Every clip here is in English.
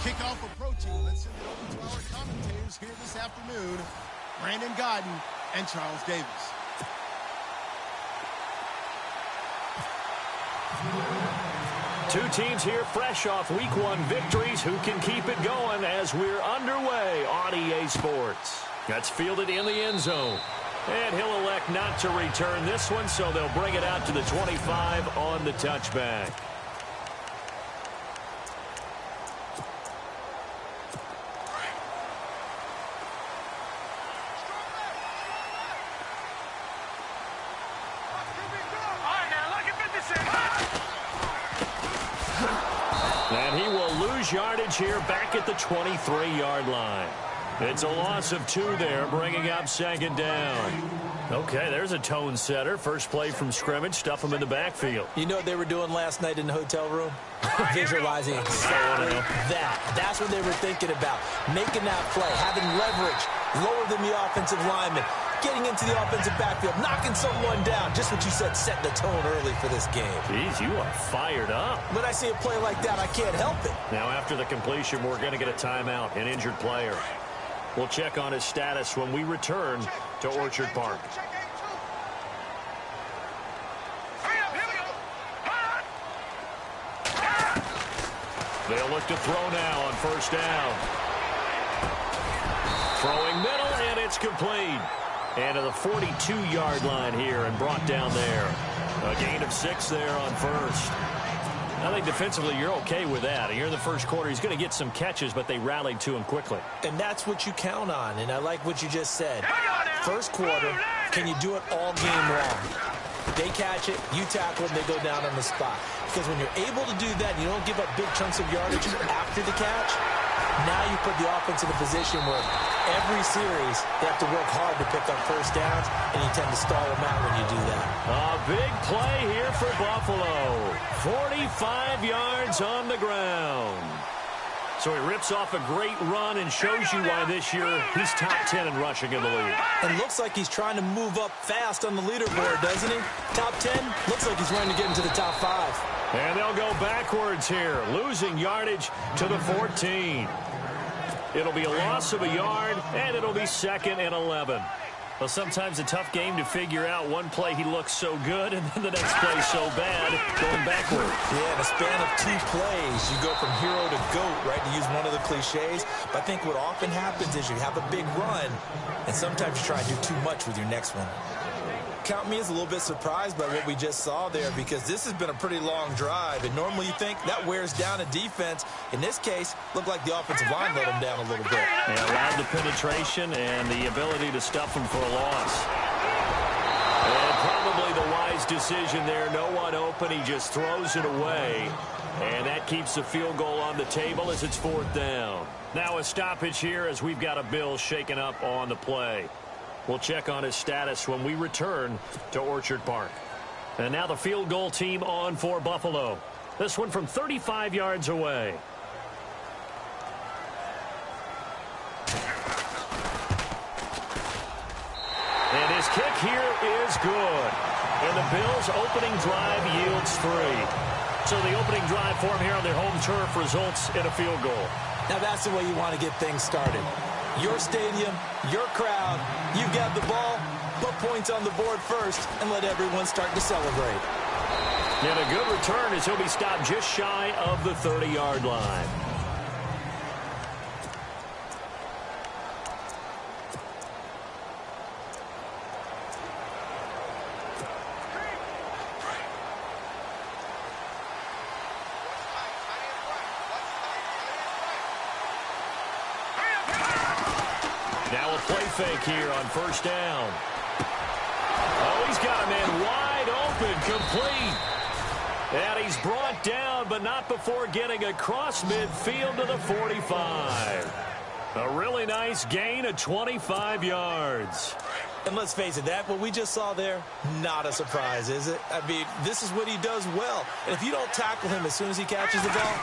Kickoff approaching. Let's send it over to our commentators here this afternoon, Brandon Gaudin and Charles Davis. Two teams here fresh off Week 1 victories. Who can keep it going as we're underway on EA Sports? That's fielded in the end zone. And he'll elect not to return this one, so they'll bring it out to the 25 on the touchback. And he will lose yardage here back at the 23-yard line. It's a loss of 2 there, bringing up second down. Okay, there's a tone setter. First play from scrimmage, stuff him in the backfield. You know what they were doing last night in the hotel room? Visualizing exactly that. That's what they were thinking about. Making that play, having leverage, lower than the offensive lineman, getting into the offensive backfield, knocking someone down. Just what you said, set the tone early for this game. Jeez, you are fired up. When I see a play like that, I can't help it. Now, after the completion, we're going to get a timeout, an injured player. We'll check on his status when we return to Orchard Park. They'll look to throw now on first down. Throwing middle, and it's complete. And to the 42-yard line here and brought down there. A gain of 6 there on first. I think defensively you're okay with that. Here in the first quarter, he's going to get some catches, but they rallied to him quickly. And that's what you count on, and I like what you just said. First quarter, can you do it all game long? They catch it, you tackle them, they go down on the spot. Because when you're able to do that, you don't give up big chunks of yardage after the catch, now you put the offense in a position where every series they have to work hard to pick up first downs, and you tend to stall them out when you do that. A big play here for Buffalo. 45 yards on the ground. So he rips off a great run and shows you why this year he's top 10 in rushing in the league. And looks like he's trying to move up fast on the leaderboard, doesn't he? Top 10, looks like he's running to get into the top 5. And they'll go backwards here, losing yardage to the 14. It'll be a loss of a yard, and it'll be 2nd and 11. Well, sometimes a tough game to figure out. One play he looks so good, and then the next play so bad, going backward. Yeah, in a span of 2 plays, you go from hero to GOAT, right, to use one of the cliches. But I think what often happens is you have a big run, and sometimes you try to do too much with your next one. Count me as a little bit surprised by what we just saw there, because this has been a pretty long drive, and normally you think that wears down a defense. In this case, looked like the offensive line let him down a little bit. Yeah, allowed the penetration and the ability to stuff him for a loss. And probably the wise decision there. No one open. He just throws it away. And that keeps the field goal on the table as it's 4th down. Now a stoppage here as we've got a Bill shaken up on the play. We'll check on his status when we return to Orchard Park. And now the field goal team on for Buffalo. This one from 35 yards away. And his kick here is good. And the Bills' opening drive yields 3. So the opening drive for him here on their home turf results in a field goal. Now that's the way you want to get things started. Your stadium, your crowd, you've got the ball, put points on the board first, and let everyone start to celebrate. And a good return as he'll be stopped just shy of the 30-yard line. Now a play fake here on first down. Oh, he's got a man wide open, complete. And he's brought down, but not before getting across midfield to the 45. A really nice gain of 25 yards. And let's face it, what we just saw there, not a surprise, is it? I mean, this is what he does well. And if you don't tackle him as soon as he catches the ball,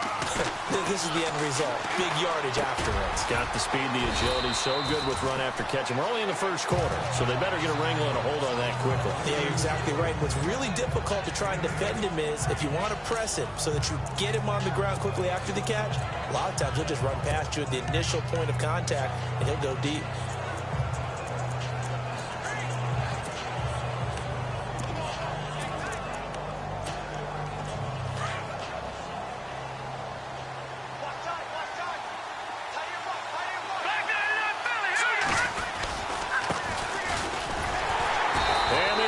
this is the end result. Big yardage afterwards. Got the speed, the agility, so good with run after catch. And we're only in the first quarter, so they better get a wrangle and a hold on that quickly. Yeah, you're exactly right. What's really difficult to try and defend him is if you want to press him so that you get him on the ground quickly after the catch, a lot of times he'll just run past you at the initial point of contact, and he'll go deep.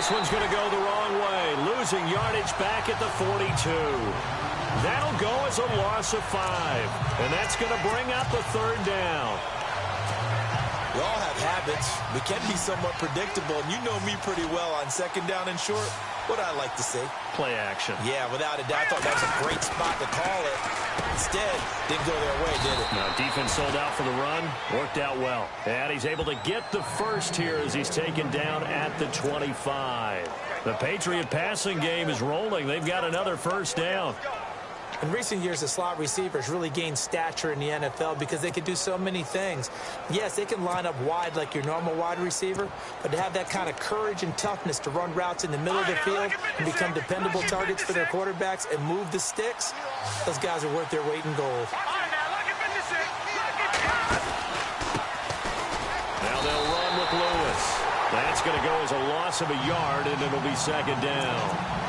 This one's going to go the wrong way, losing yardage back at the 42. That'll go as a loss of 5, and that's going to bring up a third down. We all have habits. We can be somewhat predictable, and you know me pretty well on second down and short. What I like to see. Play action. Yeah, without a doubt. I thought that was a great spot to call it. Instead, didn't go their way, did it? No, defense sold out for the run. Worked out well. And he's able to get the first here as he's taken down at the 25. The Patriot passing game is rolling. They've got another first down. In recent years, the slot receivers really gained stature in the NFL because they could do so many things. Yes, they can line up wide like your normal wide receiver, but to have that kind of courage and toughness to run routes in the middle of the field and become dependable targets for their quarterbacks and move the sticks, those guys are worth their weight in gold. Now they'll run with Lewis. That's going to go as a loss of a yard, and it'll be second down.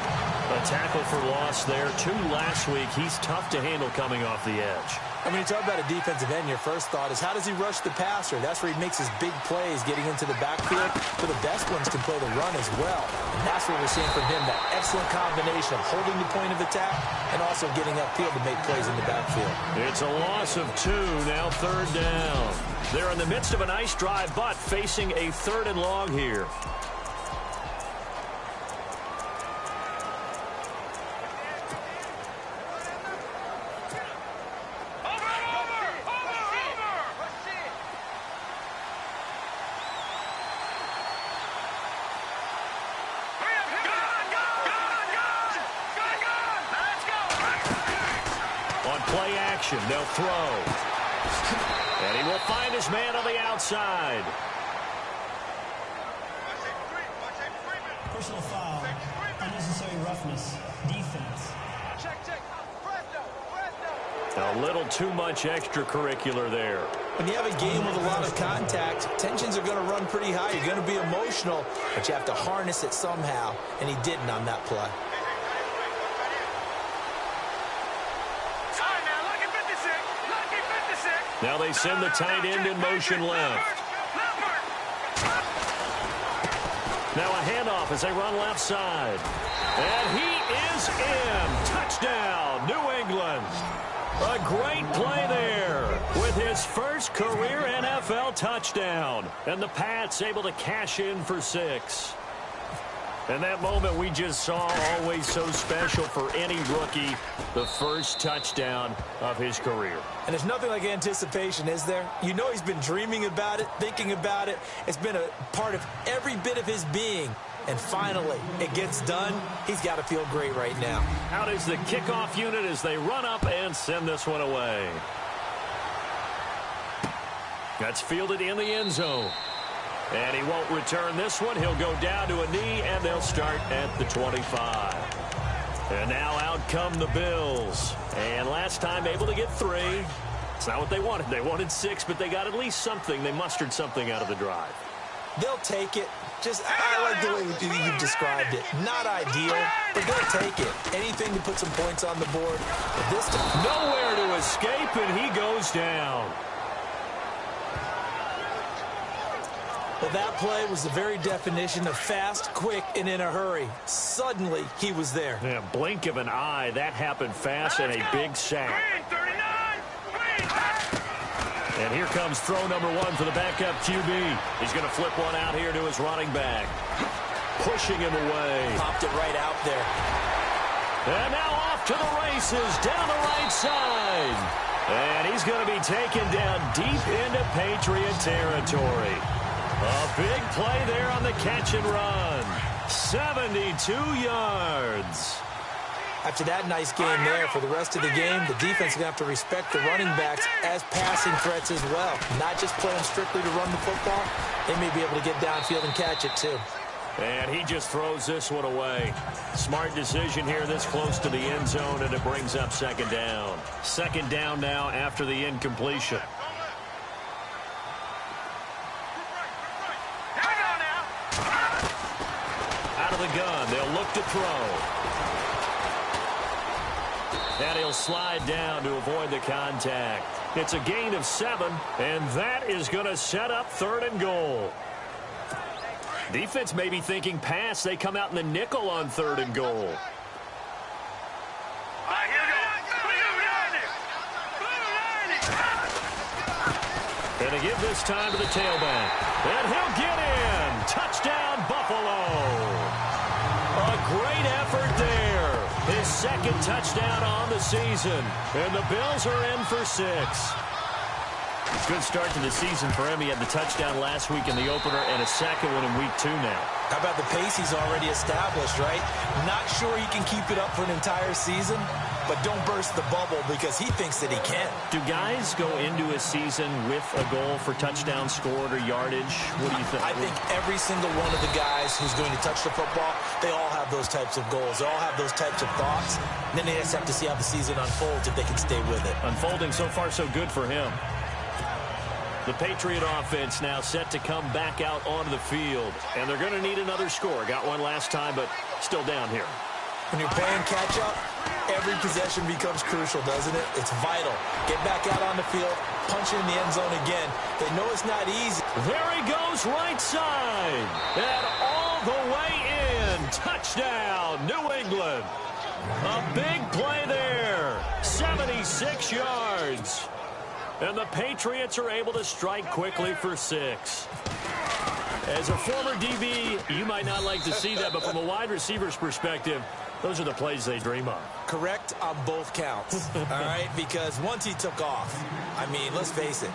A tackle for loss there. 2 last week. He's tough to handle coming off the edge. I mean, you talk about a defensive end, your first thought is how does he rush the passer? That's where he makes his big plays getting into the backfield. But the best ones can play the run as well. And that's what we're seeing from him, that excellent combination of holding the point of attack and also getting upfield to make plays in the backfield. It's a loss of 2, now third down. They're in the midst of a nice drive, but facing a 3rd and long here. They'll throw. And he will find his man on the outside. Personal foul. Unnecessary roughness. Defense. A little too much extracurricular there. When you have a game with a lot of contact, tensions are going to run pretty high. You're going to be emotional, but you have to harness it somehow, and he didn't on that play. Now they send the tight end in motion left. Now a handoff as they run left side. And he is in. Touchdown, New England. A great play there with his first career NFL touchdown. And the Pats able to cash in for 6. And that moment we just saw, always so special for any rookie, the first touchdown of his career. And there's nothing like anticipation, is there? You know he's been dreaming about it, thinking about it. It's been a part of every bit of his being. And finally, it gets done. He's got to feel great right now. Out is the kickoff unit as they run up and send this one away. That's fielded in the end zone. And he won't return this one. He'll go down to a knee, and they'll start at the 25. And now out come the Bills. And last time able to get 3. It's not what they wanted. They wanted 6, but they got at least something. They mustered something out of the drive. They'll take it. I like the way you described it. Not ideal, but they'll take it. Anything to put some points on the board. But this time, nowhere to escape, and he goes down. Well, that play was the very definition of fast, quick, and in a hurry. Suddenly, he was there. Yeah, blink of an eye. That happened fast and a big sack. And here comes throw number 1 for the backup QB. He's going to flip one out here to his running back. Pushing him away. Popped it right out there. And now off to the races down the right side. And he's going to be taken down deep into Patriot territory. A big play there on the catch and run. 72 yards. After that nice game there, for the rest of the game, the defense is going to have to respect the running backs as passing threats as well. Not just play them strictly to run the football. They may be able to get downfield and catch it too. And he just throws this one away. Smart decision here this close to the end zone, and it brings up second down. Second down now after the incompletion. Out of the gun, they'll look to throw. And he'll slide down to avoid the contact. It's a gain of 7, and that is going to set up 3rd and goal. Defense may be thinking pass. They come out in the nickel on 3rd and goal. And to give this time to the tailback. And he'll get in. Touchdown, Buffalo. A great effort there. His second touchdown on the season. And the Bills are in for 6. Good start to the season for him. He had the touchdown last week in the opener and a second one in week 2 now. How about the pace he's already established, right? Not sure he can keep it up for an entire season, but don't burst the bubble because he thinks that he can. Do guys go into a season with a goal for touchdown scored or yardage? What do you think? I think every single one of the guys who's going to touch the football, they all have those types of goals. They all have those types of thoughts. And then they just have to see how the season unfolds if they can stay with it. Unfolding so far so good for him. The Patriot offense now set to come back out onto the field. And they're going to need another score. Got one last time, but still down here. When you're playing catch-up, every possession becomes crucial, doesn't it? It's vital. Get back out on the field, punch it in the end zone again. They know it's not easy. There he goes right side. And all the way in. Touchdown, New England. A big play there. 76 yards. And the Patriots are able to strike quickly for 6. As a former DB, you might not like to see that, but from a wide receiver's perspective, those are the plays they dream of. Correct on both counts, all right? Because once he took off, I mean, let's face it,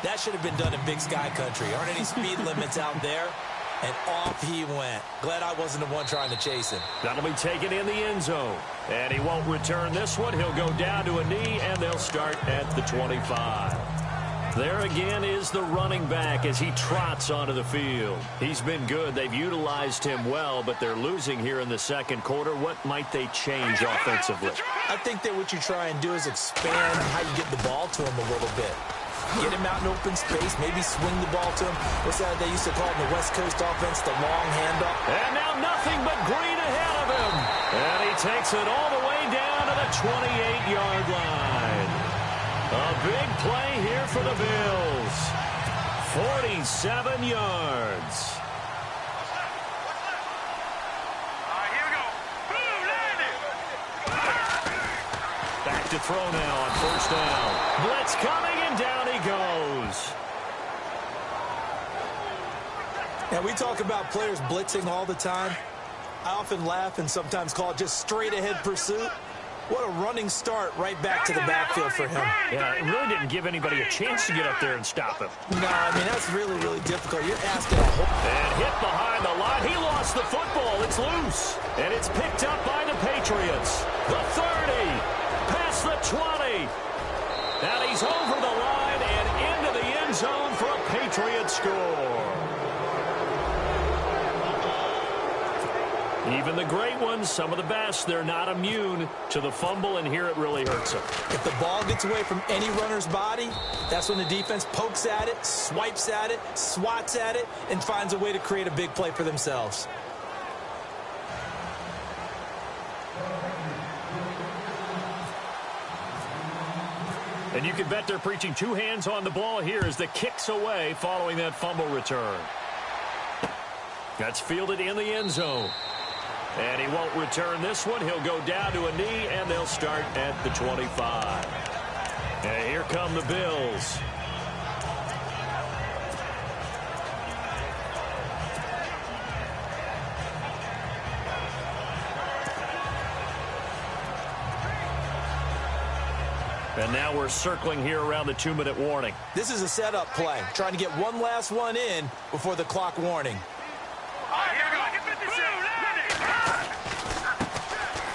that should have been done in Big Sky Country. Aren't any speed limits out there? And off he went. Glad I wasn't the one trying to chase him. That'll be taken in the end zone. And he won't return this one. He'll go down to a knee, and they'll start at the 25. There again is the running back as he trots onto the field. He's been good. They've utilized him well, but they're losing here in the second quarter. What might they change offensively? I think that what you try and do is expand how you get the ball to him a little bit. Get him out in open space, maybe swing the ball to him. What's that they used to call in the West Coast offense, the long handoff? And now nothing but green ahead of him. And he takes it all the way down to the 28-yard line. A big play here for the Bills. 47 yards. Back to throw now on first down. Blitz coming, and down he goes. And we talk about players blitzing all the time. I often laugh and sometimes call it just straight-ahead pursuit. What a running start right back to the backfield for him. Yeah, it really didn't give anybody a chance to get up there and stop him. No, I mean, that's really, really difficult. You're asking a whole... And hit behind the line. He lost the football. It's loose. And it's picked up by the Patriots. The 30. Past the 20. And he's over the line and into the end zone for a Patriot score. Even the great ones, some of the best, they're not immune to the fumble, and here it really hurts them. If the ball gets away from any runner's body, that's when the defense pokes at it, swipes at it, swats at it, and finds a way to create a big play for themselves. And you can bet they're preaching 2 hands on the ball here as the kick's away following that fumble return. That's fielded in the end zone. And he won't return this one. He'll go down to a knee, and they'll start at the 25. And here come the Bills. And now we're circling here around the 2-minute warning. This is a setup play, trying to get one last one in before the clock warning.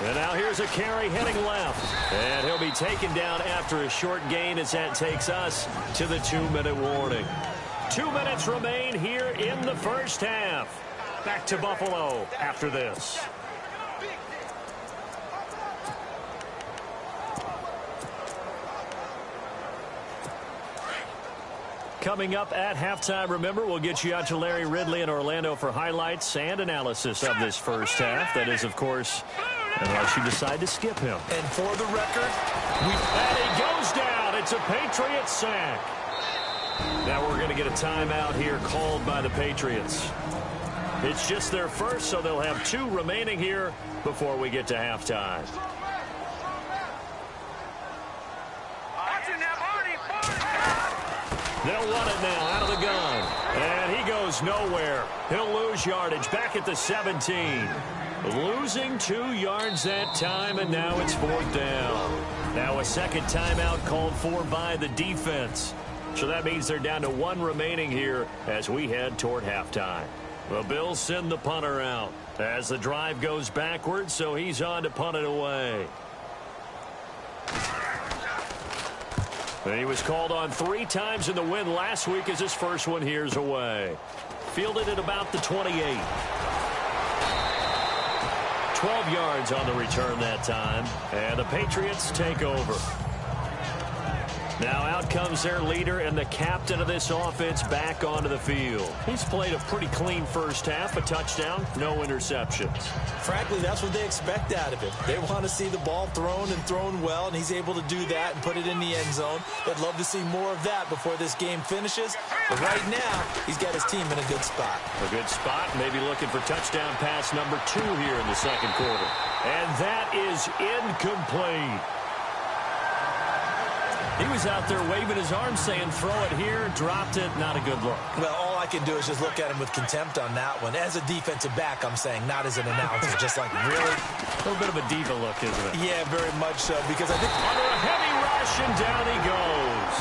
And now here's a carry heading left. And he'll be taken down after a short gain as that takes us to the 2-minute warning. 2 minutes remain here in the first half. Back to Buffalo after this. Coming up at halftime, remember, we'll get you out to Larry Ridley in Orlando for highlights and analysis of this first half. That is, of course, unless you decide to skip him. And for the record, and he goes down. It's a Patriots sack. Now we're going to get a timeout here called by the Patriots. It's just their first, so they'll have 2 remaining here before we get to halftime. They'll run it now out of the gun. And he goes nowhere. He'll lose yardage back at the 17. Losing 2 yards that time, and now it's 4th down. Now a second timeout called for by the defense. So that means they're down to 1 remaining here as we head toward halftime. The Bills send the punter out as the drive goes backwards, so he's on to punt it away. And he was called on 3 times in the win last week as his first one here's away. Fielded at about the 28. 12 yards on the return that time. And the Patriots take over. Now out comes their leader and the captain of this offense back onto the field. He's played a pretty clean first half, a touchdown, no interceptions. Frankly, that's what they expect out of him. They want to see the ball thrown and thrown well, and he's able to do that and put it in the end zone. They'd love to see more of that before this game finishes. But right now, he's got his team in a good spot. A good spot, maybe looking for touchdown pass number 2 here in the second quarter. And that is incomplete. He was out there waving his arms saying, throw it here, dropped it, not a good look. Well, all I can do is just look at him with contempt on that one. As a defensive back, I'm saying, not as an announcer. Just like, really? A little bit of a diva look, isn't it? Yeah, very much so, because I think... Under a heavy rush, and down he goes.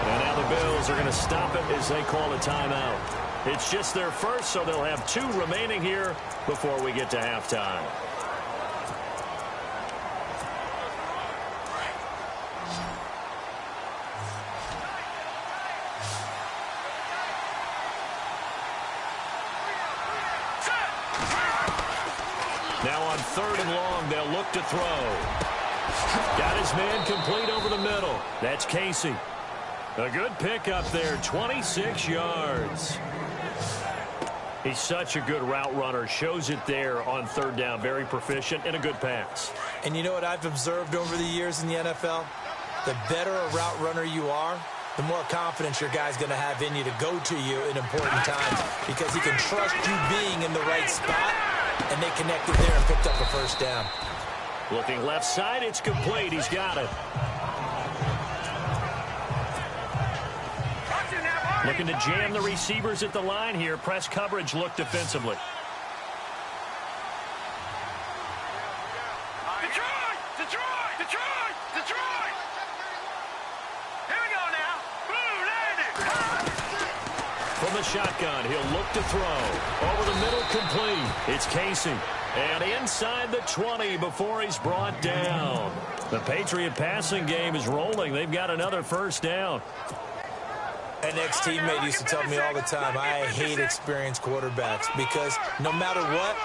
And now the Bills are going to stop it as they call a timeout. It's just their first, so they'll have 2 remaining here before we get to halftime. Now on 3rd and long, they'll look to throw. Got his man complete over the middle. That's Casey. A good pickup there, 26 yards. He's such a good route runner. Shows it there on 3rd down. Very proficient and a good pass. And you know what I've observed over the years in the NFL? The better a route runner you are, the more confidence your guy's going to have in you to go to you in important times because he can trust you being in the right spot, and they connected there and picked up a first down. Looking left side, it's complete. He's got it. Looking to jam the receivers at the line here. Press coverage look defensively. Detroit! Here we go now. From the shotgun, he'll look to throw. Over the middle, complete. It's Casey. And inside the 20 before he's brought down. The Patriot passing game is rolling. They've got another first down. An ex-teammate used to tell me all the time, I hate experienced quarterbacks because no matter what,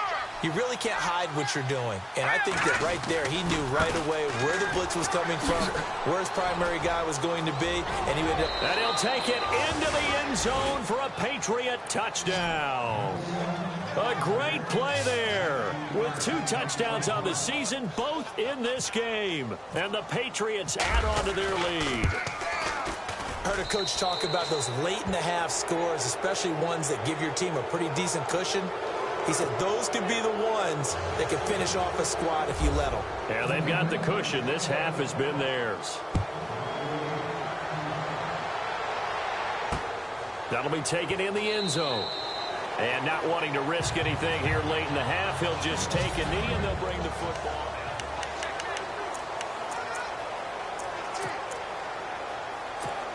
you really can't hide what you're doing. And I think that right there, he knew right away where the blitz was coming from, where his primary guy was going to be, and he would... And he'll take it into the end zone for a Patriot touchdown. A great play there with 2 touchdowns on the season, both in this game. And the Patriots add on to their lead. Heard a coach talk about those late-in-the-half scores, especially ones that give your team a pretty decent cushion. He said those could be the ones that can finish off a squad if you let them. Yeah, they've got the cushion. This half has been theirs. That'll be taken in the end zone. And not wanting to risk anything here late in the half, he'll just take a knee and they'll bring the football.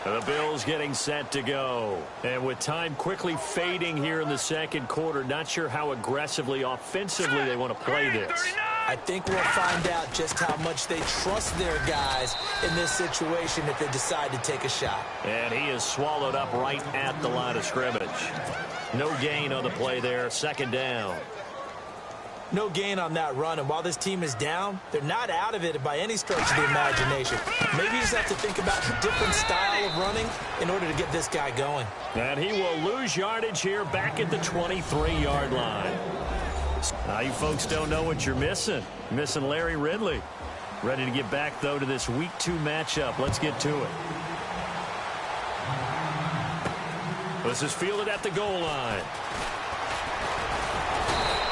The Bills getting set to go. And with time quickly fading here in the second quarter, not sure how aggressively, offensively they want to play this. I think we'll find out just how much they trust their guys in this situation if they decide to take a shot. And he is swallowed up right at the line of scrimmage. No gain on the play there, second down. No gain on that run, and while this team is down, they're not out of it by any stretch of the imagination. Maybe you just have to think about a different style of running in order to get this guy going. And he will lose yardage here back at the 23-yard line. Now you folks don't know what you're missing. Missing Larry Ridley. Ready to get back, though, to this Week 2 matchup. Let's get to it. This is fielded at the goal line.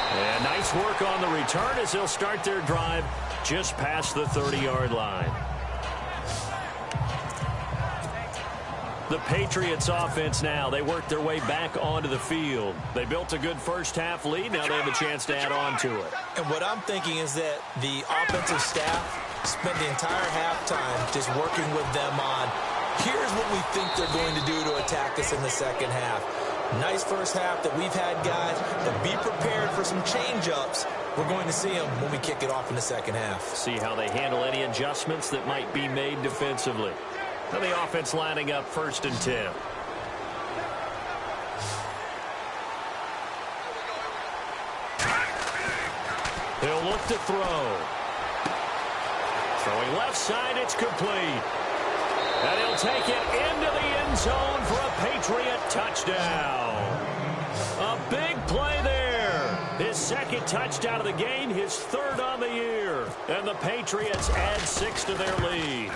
And nice work on the return as they'll start their drive just past the 30-yard line. The Patriots offense now. They work their way back onto the field. They built a good first-half lead. Now they have a chance to add on to it. And what I'm thinking is that the offensive staff spent the entire halftime just working with them on, here's what we think they're going to do to attack us in the second half. Nice first half that we've had, guys, but be prepared for some change-ups. We're going to see them when we kick it off in the second half. See how they handle any adjustments that might be made defensively. Now the offense lining up 1st and 10. He'll look to throw. Throwing left side, it's complete. And he'll take it into the end zone for a Patriot touchdown. A big play there. His second touchdown of the game, his 3rd on the year. And the Patriots add 6 to their lead.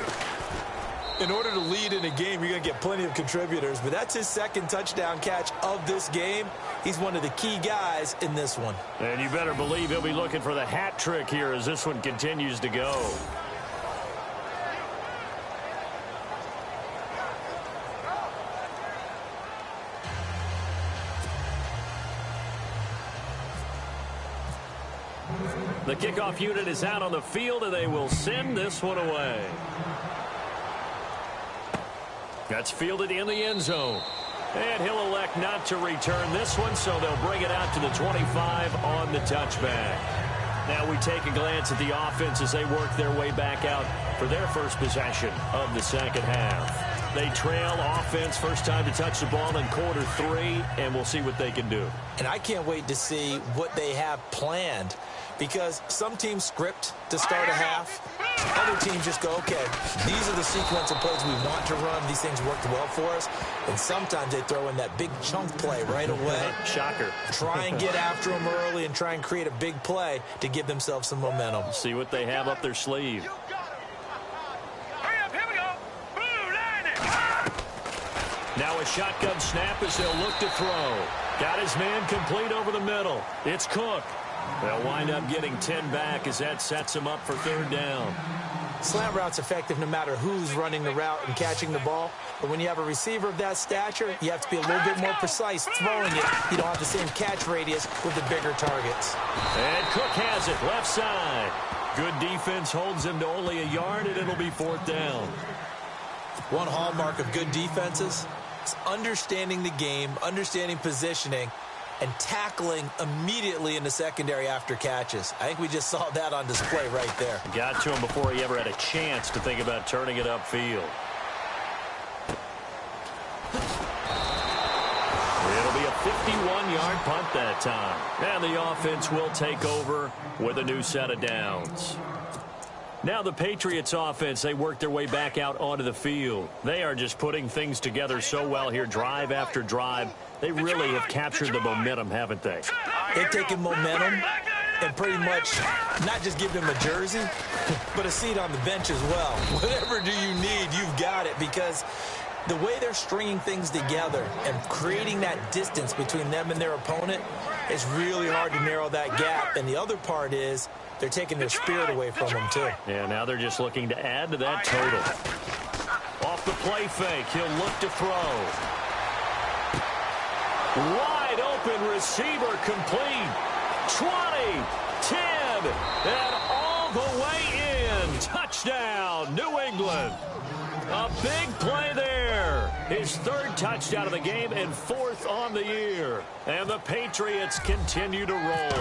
In order to lead in a game, you're going to get plenty of contributors, but that's his 2nd touchdown catch of this game. He's one of the key guys in this one. And you better believe he'll be looking for the hat trick here as this one continues to go. The kickoff unit is out on the field, and they will send this one away. That's fielded in the end zone. And he'll elect not to return this one, so they'll bring it out to the 25 on the touchback. Now we take a glance at the offense as they work their way back out for their first possession of the second half. They trail offense, first time to touch the ball in quarter 3, and we'll see what they can do. And I can't wait to see what they have planned, because some teams script to start a half. Other teams just go, okay, these are the sequence of plays we want to run. These things worked well for us. And sometimes they throw in that big chunk play right away. Shocker. Try and get after them early and try and create a big play to give themselves some momentum. See what they have up their sleeve. Now a shotgun snap as they'll look to throw. Got his man complete over the middle. It's Cook. They'll wind up getting 10 back as that sets him up for 3rd down. Slant route's effective no matter who's running the route and catching the ball. But when you have a receiver of that stature, you have to be a little bit more precise throwing it. You don't have the same catch radius with the bigger targets. And Cook has it left side. Good defense holds him to only a yard, and it'll be 4th down. One hallmark of good defenses is understanding the game, understanding positioning, and tackling immediately in the secondary after catches. I think we just saw that on display right there. Got to him before he ever had a chance to think about turning it upfield. It'll be a 51-yard punt that time. And the offense will take over with a new set of downs. Now the Patriots offense, they work their way back out onto the field. They are just putting things together so well here, drive after drive. They really have captured the momentum, haven't they? They've taken momentum and pretty much not just give them a jersey, but a seat on the bench as well. Whatever do you need, you've got it, because the way they're stringing things together and creating that distance between them and their opponent, it's really hard to narrow that gap. And the other part is they're taking their spirit away from them, too. Yeah, now they're just looking to add to that total. Off the play fake, he'll look to throw. Wide open receiver complete. 20, 10, and all the way in. again. Touchdown, New England. A big play there. His third touchdown of the game and fourth on the year. And the Patriots continue to roll.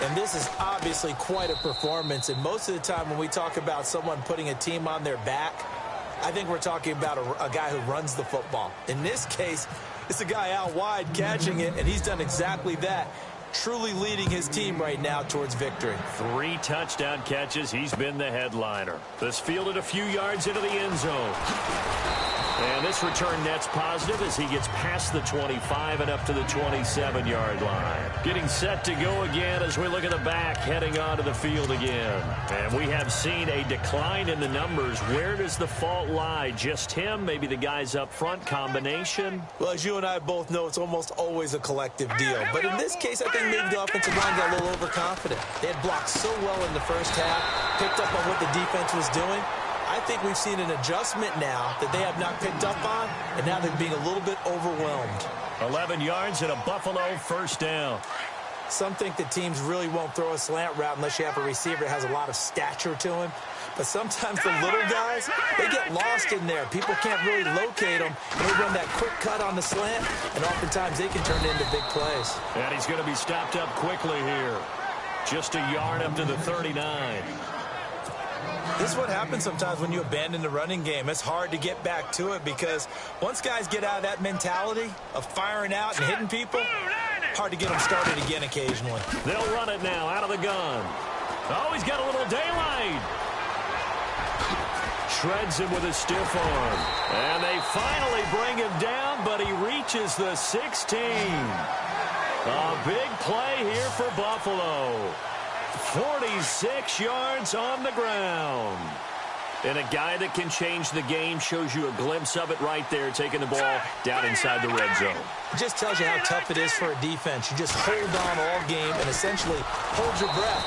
And this is obviously quite a performance. And most of the time when we talk about someone putting a team on their back, I think we're talking about a guy who runs the football. In this case, it's a guy out wide catching it, and he's done exactly that. Truly leading his team right now towards victory. 3 touchdown catches. He's been the headliner. This fielded a few yards into the end zone. And this return net's positive as he gets past the 25 and up to the 27-yard line. Getting set to go again as we look at the back, heading onto the field again. And we have seen a decline in the numbers. Where does the fault lie? Just him? Maybe the guys up front? Combination? Well, as you and I both know, it's almost always a collective deal. But in this case, I think maybe the offensive line got a little overconfident. They had blocked so well in the first half, picked up on what the defense was doing. I think we've seen an adjustment now that they have not picked up on, and now they're being a little bit overwhelmed. 11 yards and a Buffalo first down. Some think that teams really won't throw a slant route unless you have a receiver that has a lot of stature to him. But sometimes the little guys, they get lost in there. People can't really locate them, and they run that quick cut on the slant, and oftentimes they can turn it into big plays. And he's going to be stopped up quickly here. Just a yard up to the 39. This is what happens sometimes when you abandon the running game. It's hard to get back to it because once guys get out of that mentality of firing out and hitting people, hard to get them started again occasionally. They'll run it now out of the gun. Oh, he's got a little daylight. Shreds him with a stiff arm. And they finally bring him down, but he reaches the 16. A big play here for Buffalo. 46 yards on the ground. And a guy that can change the game, shows you a glimpse of it right there, taking the ball down inside the red zone. It just tells you how tough it is for a defense. You just hold on all game and essentially hold your breath.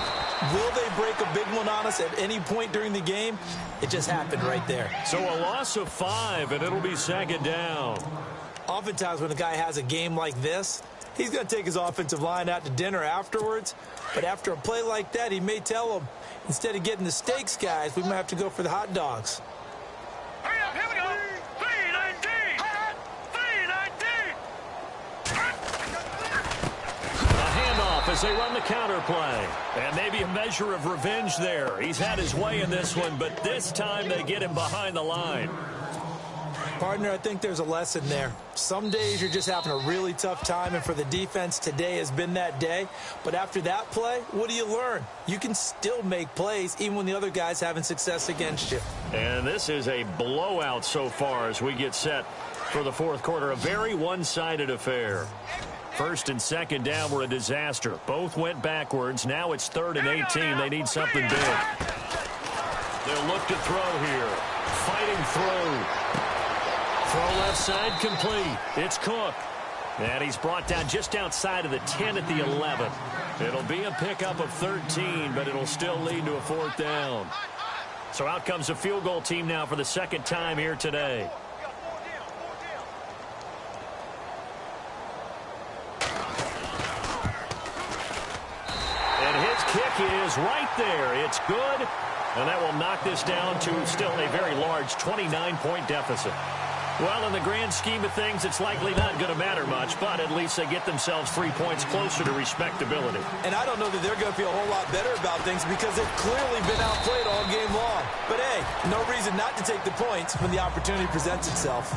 Will they break a big one on us at any point during the game? It just happened right there. So a loss of 5, and it'll be second down. Oftentimes when a guy has a game like this, he's going to take his offensive line out to dinner afterwards. But after a play like that, he may tell them, instead of getting the steaks, guys, we might have to go for the hot dogs. Hurry up, here we go. 319. 319. A handoff as they run the counter play. And maybe a measure of revenge there. He's had his way in this one, but this time they get him behind the line. Partner, I think there's a lesson there. Some days you're just having a really tough time, and for the defense, today has been that day. But after that play, what do you learn? You can still make plays even when the other guy's having success against you. And this is a blowout so far as we get set for the fourth quarter. A very one-sided affair. First and second down were a disaster. Both went backwards. Now it's 3rd and 18. They need something big. They'll look to throw here. Fighting through. Throw left side complete. It's Cook. And he's brought down just outside of the 10 at the 11. It'll be a pickup of 13, but it'll still lead to a 4th down. So out comes a field goal team now for the second time here today. And his kick is right there. It's good. And that will knock this down to still a very large 29-point deficit. Well, in the grand scheme of things, it's likely not going to matter much, but at least they get themselves 3 points closer to respectability. And I don't know that they're going to feel a whole lot better about things because they've clearly been outplayed all game long. But, hey, no reason not to take the points when the opportunity presents itself.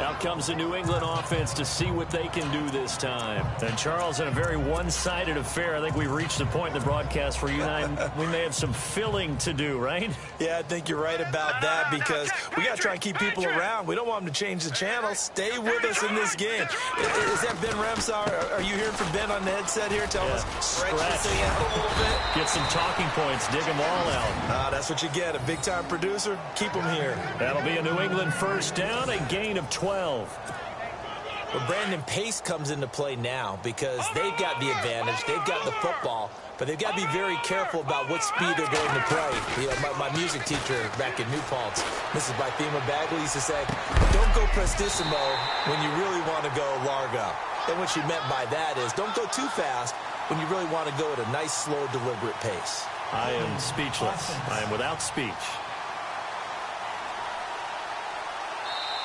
Out comes the New England offense to see what they can do this time. And, Charles, in a very one-sided affair, I think we've reached the point in the broadcast where you and I, we may have some filling to do, right? Yeah, I think you're right about that because we got to try and keep people around. We don't want them to change the channel. Stay with us in this game. Is that Ben Remsar? Are you hearing from Ben on the headset here? Tell us, stretch this thing out a little bit. Get some talking points. Dig them all out. That's what you get. A big-time producer. Keep them here. That'll be a New England first down, a gain of 12. Well, Brandon, pace comes into play now because they've got the advantage. They've got the football, but they've got to be very careful about what speed they're going to play. You know, my music teacher back in New Paltz, Mrs. Bythema Bagley, used to say, don't go prestissimo when you really want to go largo. And what she meant by that is don't go too fast when you really want to go at a nice, slow, deliberate pace. I am speechless. I am without speech.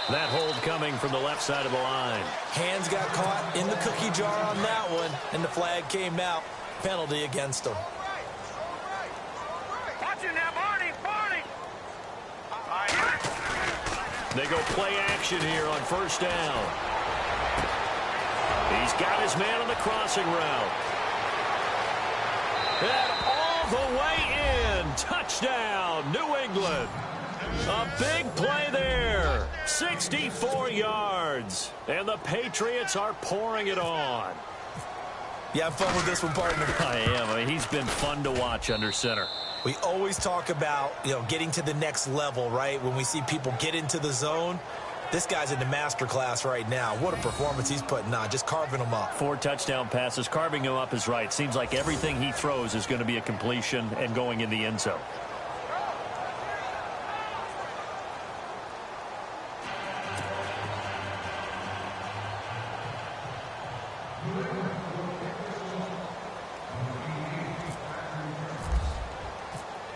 That hold coming from the left side of the line. Hands got caught in the cookie jar on that one, and the flag came out. Penalty against them. Watch it now, Barney. Barney. They go play action here on first down. He's got his man on the crossing route. And all the way in. Touchdown, New England. A big play there. 64 yards. And the Patriots are pouring it on. You have fun with this one, partner? I am. I mean, he's been fun to watch under center. We always talk about, getting to the next level, right? When we see people get into the zone. This guy's in the master class right now. What a performance he's putting on, just carving them up. 4 touchdown passes. Carving him up is right. Seems like everything he throws is going to be a completion and going in the end zone.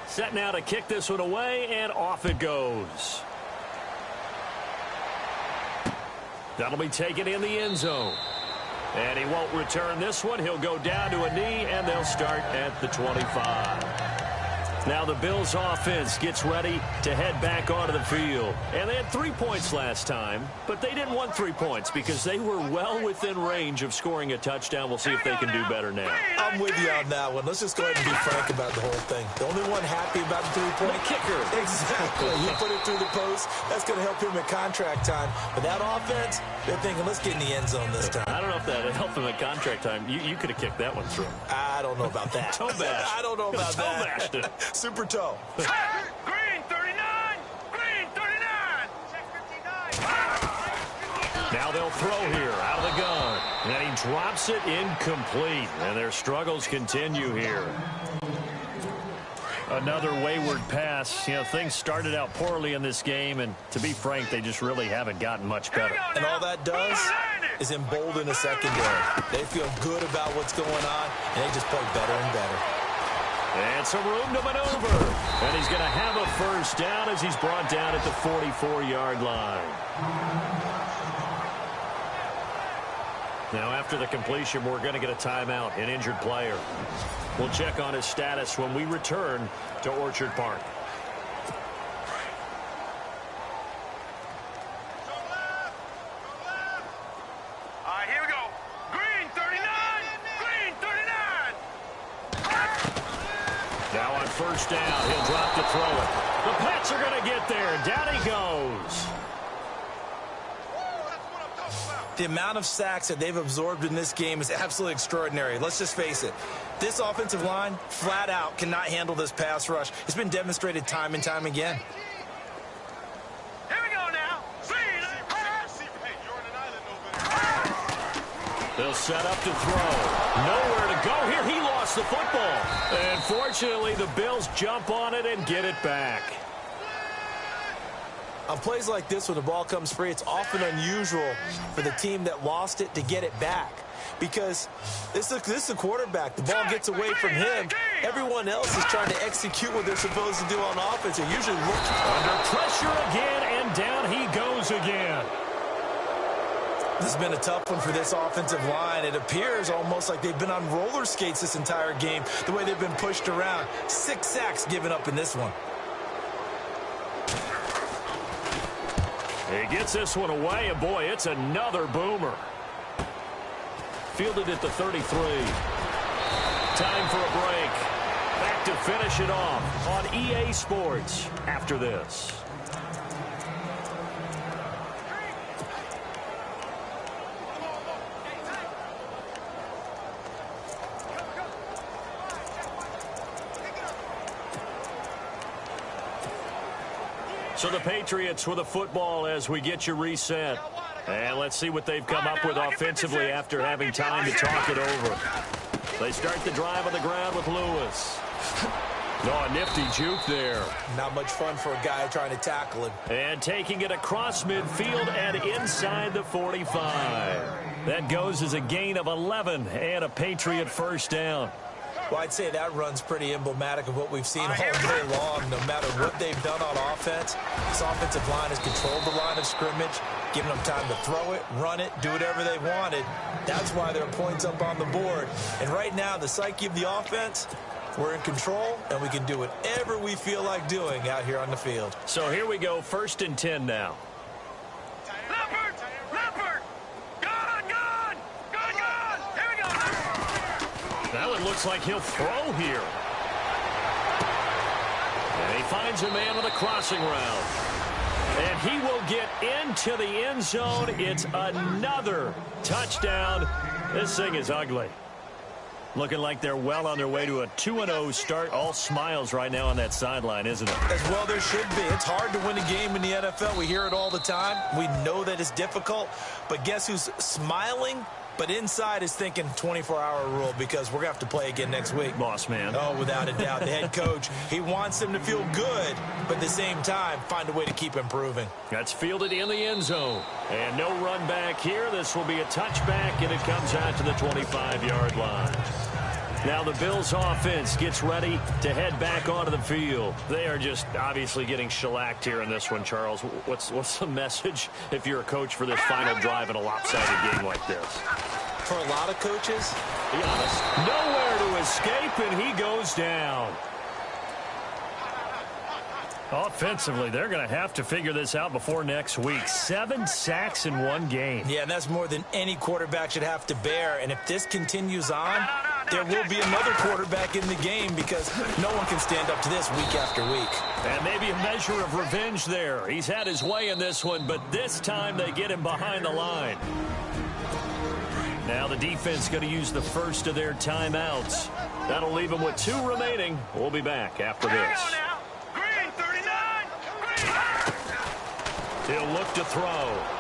Set now to kick this one away, and off it goes. That'll be taken in the end zone. And he won't return this one. He'll go down to a knee, and they'll start at the 25. Now the Bills offense gets ready to head back onto the field. And they had 3 points last time, but they didn't want 3 points because they were well within range of scoring a touchdown. We'll see if they can do better now. I'm with you on that one. Let's just go ahead and be frank about the whole thing. The only one happy about the 3-point kicker. Exactly. He put it through the post. That's going to help him at contract time. But that offense, they're thinking, let's get in the end zone this time. I don't know if that helped him at contract time. You could have kicked that one through. I don't know about that. Toe bash. I don't know about Toe that. bashed it. Super toe. Green 39. Green 39. Check 59. Now they'll throw here out of the gun. And he drops it incomplete. And their struggles continue here. Another wayward pass. Things started out poorly in this game. And to be frank, they just really haven't gotten much better. And all that does is embolden a secondary. They feel good about what's going on, and they just play better and better. And some room to maneuver. And he's going to have a first down as he's brought down at the 44-yard line. Now, after the completion, we're going to get a timeout, an injured player. We'll check on his status when we return to Orchard Park. All right, here we go. Green 39. Green 39. Now on first down, he'll drop to throw it. The Pats are going to get there. Down he goes. The amount of sacks that they've absorbed in this game is absolutely extraordinary. Let's just face it. This offensive line, flat out, cannot handle this pass rush. It's been demonstrated time and time again. Here we go now. They'll set up to throw. Nowhere to go here. He lost the football. And fortunately, the Bills jump on it and get it back. On plays like this, when the ball comes free, it's often unusual for the team that lost it to get it back. Because this is a quarterback. The ball gets away from him. Everyone else is trying to execute what they're supposed to do on offense. They're usually looking under pressure again, and down he goes again. This has been a tough one for this offensive line. It appears almost like they've been on roller skates this entire game, the way they've been pushed around. 6 sacks given up in this one. He gets this one away, and boy, it's another boomer. Fielded at the 33. Time for a break. Back to finish it off on EA Sports after this. So the Patriots with a football as we get you reset. And let's see what they've come up with offensively after having time to talk it over. They start the drive on the ground with Lewis. Oh, a nifty juke there. Not much fun for a guy trying to tackle him. And taking it across midfield and inside the 45. That goes as a gain of 11 and a Patriot first down. Well, I'd say that run's pretty emblematic of what we've seen all day long. No matter what they've done on offense, this offensive line has controlled the line of scrimmage, giving them time to throw it, run it, do whatever they wanted. That's why there are points up on the board. And right now, the psyche of the offense, we're in control, and we can do whatever we feel like doing out here on the field. So here we go, 1st and 10 now. Leopard! Leopard! Gone! Gone! Gone! Gone! Here we go! Now it looks like he'll throw here. And he finds a man on the crossing route. And he will get into the end zone. It's another touchdown. This thing is ugly. Looking like they're well on their way to a 2-0 start. All smiles right now on that sideline, isn't it? As well there should be. It's hard to win a game in the NFL. We hear it all the time. We know that it's difficult. But guess who's smiling? But inside is thinking 24-hour rule because we're going to have to play again next week. Boss man. Oh, without a doubt. The head coach, he wants them to feel good, but at the same time, find a way to keep improving. That's fielded in the end zone. And no run back here. This will be a touchback, and it comes out to the 25-yard line. Now the Bills offense gets ready to head back onto the field. They are just obviously getting shellacked here in this one, Charles. What's the message if you're a coach for this final drive in a lopsided game like this? For a lot of coaches, be honest, nowhere to escape, and he goes down. Offensively, they're going to have to figure this out before next week. 7 sacks in one game. Yeah, and that's more than any quarterback should have to bear. And if this continues on, there will be another quarterback in the game because no one can stand up to this week after week. And maybe a measure of revenge there. He's had his way in this one, but this time they get him behind the line. Now the defense going to use the first of their timeouts. That'll leave them with 2 remaining. We'll be back after this. He'll look to throw.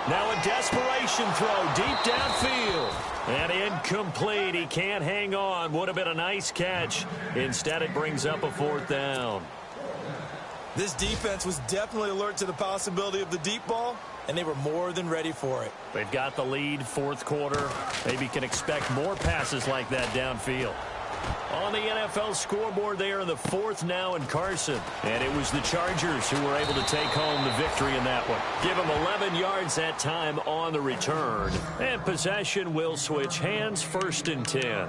Now a desperation throw deep downfield. And incomplete. He can't hang on. Would have been a nice catch. Instead, it brings up a 4th down. This defense was definitely alert to the possibility of the deep ball, and they were more than ready for it. They've got the lead, 4th quarter. Maybe can expect more passes like that downfield. On the NFL scoreboard, they are in the 4th now in Carson. And it was the Chargers who were able to take home the victory in that one. Give them 11 yards that time on the return. And possession will switch hands, 1st and 10.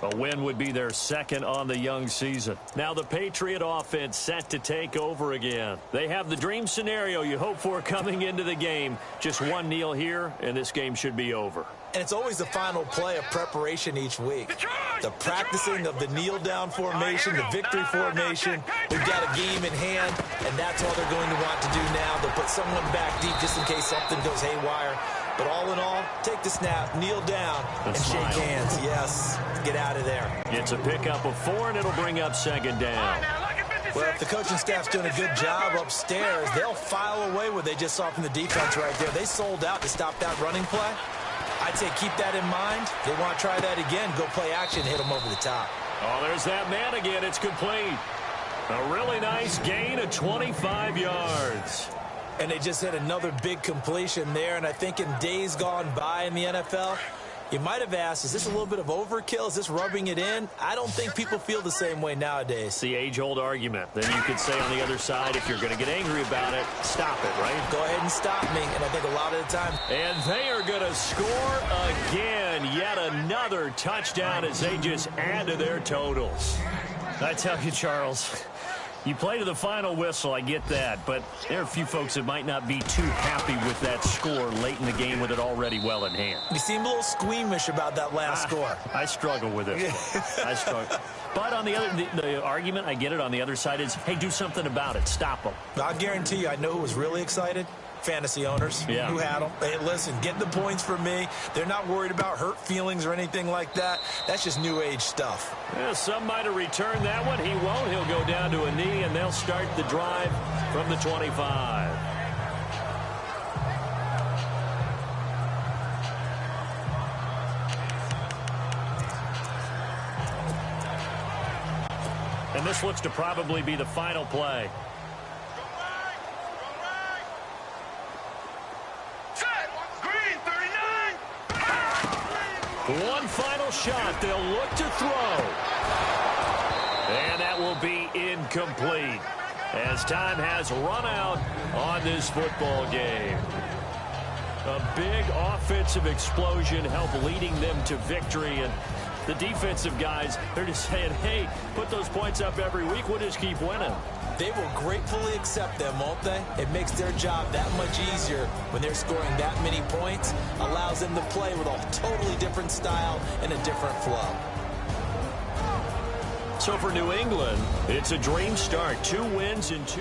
A win would be their 2nd on the young season. Now the Patriot offense set to take over again. They have the dream scenario you hope for coming into the game. Just one kneel here, and this game should be over. And it's always the final play of preparation each week. The practicing of the kneel-down formation, the victory formation. We've got a game in hand, and that's all they're going to want to do now. They'll put someone back deep just in case something goes haywire. But all in all, take the snap, kneel down, and shake hands. Yes, get out of there. It's a pickup of 4, and it'll bring up 2nd down. Well, if the coaching staff's doing a good job upstairs, they'll file away what they just saw from the defense right there. They sold out to stop that running play. I'd say keep that in mind. They want to try that again. Go play action, hit them over the top. Oh, there's that man again. It's complete. A really nice gain of 25 yards. And they just had another big completion there. And I think in days gone by in the NFL, you might have asked, is this a little bit of overkill? Is this rubbing it in? I don't think people feel the same way nowadays. It's the age-old argument. Then you could say on the other side, if you're going to get angry about it, stop it, right? Go ahead and stop me. And I think a lot of the time. And they are going to score again. Yet another touchdown as they just add to their totals. I tell you, Charles, you play to the final whistle, I get that, but there are a few folks that might not be too happy with that score late in the game with it already well in hand. You seem a little squeamish about that last score. I struggle with it. I struggle. But on the other, the argument, I get it, on the other side is, hey, do something about it. Stop them. I'll guarantee you, I know who was really excited. Fantasy owners who had them. Hey, listen, get the points for me. They're not worried about hurt feelings or anything like that. That's just new age stuff. Yeah, some might have returned that one. He won't. He'll go down to a knee, and they'll start the drive from the 25. And this looks to probably be the final play. Set. Green 39. One final shot. They'll look to throw. And that will be incomplete as time has run out on this football game. A big offensive explosion helped leading them to victory. And the defensive guys, they're just saying, hey, put those points up every week. We'll just keep winning. They will gratefully accept them, won't they? It makes their job that much easier when they're scoring that many points. Allows them to play with a totally different style and a different flow. So for New England, it's a dream start. 2 wins in 2.